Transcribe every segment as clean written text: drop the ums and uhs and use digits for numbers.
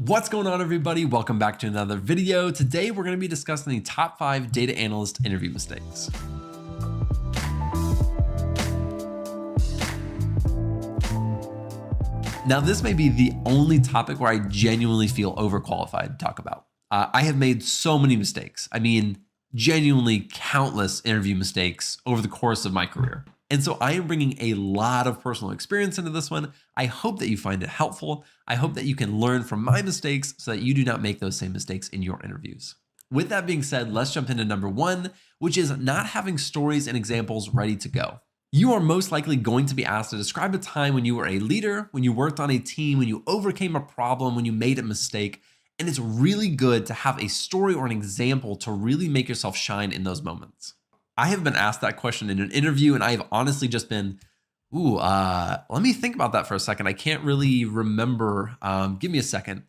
What's going on, everybody? Welcome back to another video. Today, we're going to be discussing the top 5 data analyst interview mistakes. Now, this may be the only topic where I genuinely feel overqualified to talk about. I have made so many mistakes. I mean, genuinely countless interview mistakes over the course of my career. And so I am bringing a lot of personal experience into this one. I hope that you find it helpful. I hope that you can learn from my mistakes so that you do not make those same mistakes in your interviews. With that being said, let's jump into number 1, which is not having stories and examples ready to go. You are most likely going to be asked to describe a time when you were a leader, when you worked on a team, when you overcame a problem, when you made a mistake. And it's really good to have a story or an example to really make yourself shine in those moments. I have been asked that question in an interview, and I have honestly just been, let me think about that for a second. I can't really remember. Give me a second.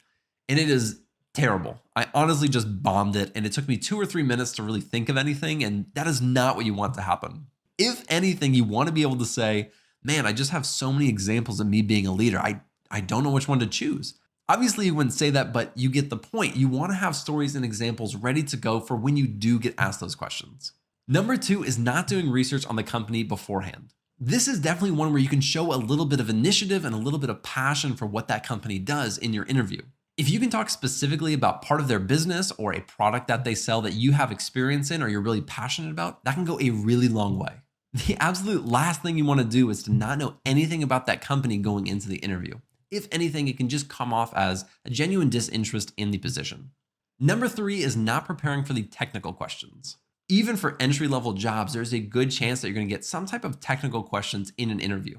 And it is terrible. I honestly just bombed it, and it took me 2 or 3 minutes to really think of anything, and that is not what you want to happen. If anything, you want to be able to say, man, I just have so many examples of me being a leader. I don't know which one to choose. Obviously, you wouldn't say that, but you get the point. You want to have stories and examples ready to go for when you do get asked those questions. Number 2 is not doing research on the company beforehand. This is definitely one where you can show a little bit of initiative and a little bit of passion for what that company does in your interview. If you can talk specifically about part of their business or a product that they sell that you have experience in or you're really passionate about, that can go a really long way. The absolute last thing you want to do is to not know anything about that company going into the interview. If anything, it can just come off as a genuine disinterest in the position. Number 3 is not preparing for the technical questions. Even for entry-level jobs, there's a good chance that you're going to get some type of technical questions in an interview.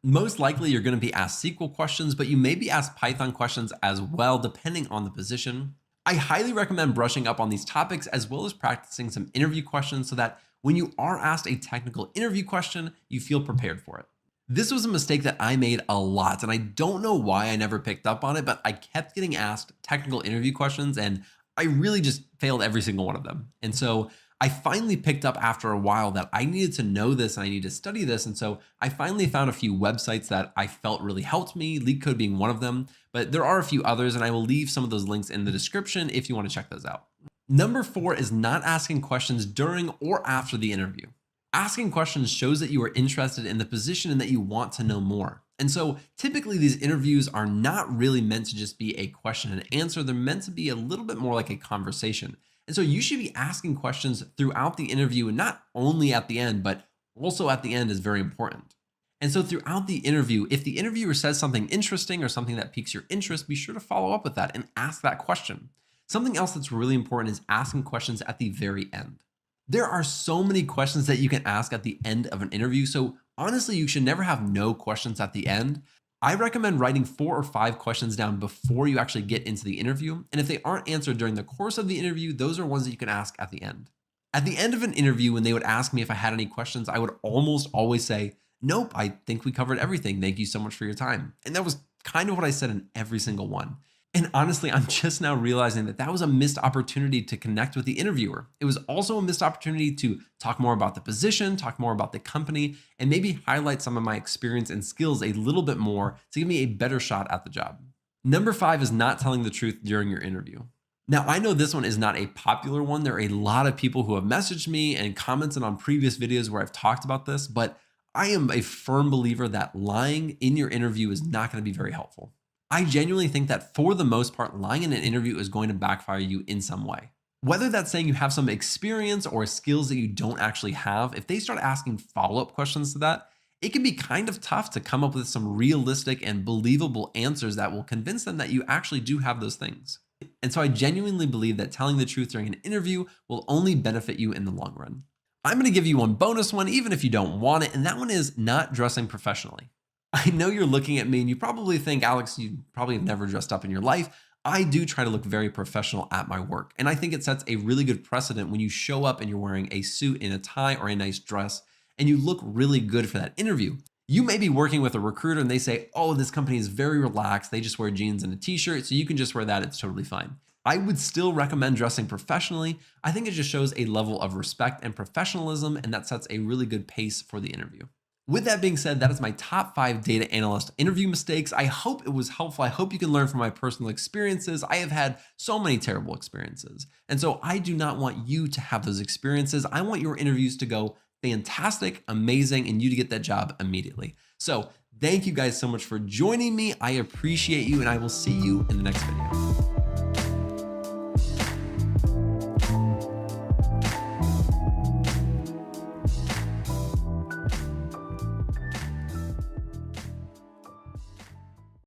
Most likely, you're going to be asked SQL questions, but you may be asked Python questions as well, depending on the position. I highly recommend brushing up on these topics as well as practicing some interview questions so that when you are asked a technical interview question, you feel prepared for it. This was a mistake that I made a lot, and I don't know why I never picked up on it, but I kept getting asked technical interview questions, and I really just failed every single one of them. And so I finally picked up after a while that I needed to know this and I needed to study this. And so I finally found a few websites that I felt really helped me, LeetCode being one of them, but there are a few others, and I will leave some of those links in the description if you want to check those out. Number 4 is not asking questions during or after the interview. Asking questions shows that you are interested in the position and that you want to know more. And so typically these interviews are not really meant to just be a question and answer. They're meant to be a little bit more like a conversation. And so you should be asking questions throughout the interview, and not only at the end, but also at the end is very important. And so throughout the interview, if the interviewer says something interesting or something that piques your interest, be sure to follow up with that and ask that question. Something else that's really important is asking questions at the very end. There are so many questions that you can ask at the end of an interview. So honestly, you should never have no questions at the end. I recommend writing 4 or 5 questions down before you actually get into the interview. And if they aren't answered during the course of the interview, those are ones that you can ask at the end. At the end of an interview, when they would ask me if I had any questions, I would almost always say, nope, I think we covered everything. Thank you so much for your time. And that was kind of what I said in every single one. And honestly, I'm just now realizing that that was a missed opportunity to connect with the interviewer. It was also a missed opportunity to talk more about the position, talk more about the company, and maybe highlight some of my experience and skills a little bit more to give me a better shot at the job. Number 5 is not telling the truth during your interview. Now, I know this one is not a popular one. There are a lot of people who have messaged me and commented on previous videos where I've talked about this, but I am a firm believer that lying in your interview is not going to be very helpful. I genuinely think that for the most part, lying in an interview is going to backfire you in some way. Whether that's saying you have some experience or skills that you don't actually have, if they start asking follow-up questions to that, it can be kind of tough to come up with some realistic and believable answers that will convince them that you actually do have those things. And so I genuinely believe that telling the truth during an interview will only benefit you in the long run. I'm going to give you one bonus one, even if you don't want it, and that one is not dressing professionally. I know you're looking at me and you probably think, Alex, you probably have never dressed up in your life. I do try to look very professional at my work. And I think it sets a really good precedent when you show up and you're wearing a suit and a tie or a nice dress and you look really good for that interview. You may be working with a recruiter and they say, oh, this company is very relaxed. They just wear jeans and a t-shirt. So you can just wear that. It's totally fine. I would still recommend dressing professionally. I think it just shows a level of respect and professionalism, and that sets a really good pace for the interview. With that being said, that is my top 5 data analyst interview mistakes. I hope it was helpful. I hope you can learn from my personal experiences. I have had so many terrible experiences. And so I do not want you to have those experiences. I want your interviews to go fantastic, amazing, and you to get that job immediately. So thank you guys so much for joining me. I appreciate you, and I will see you in the next video.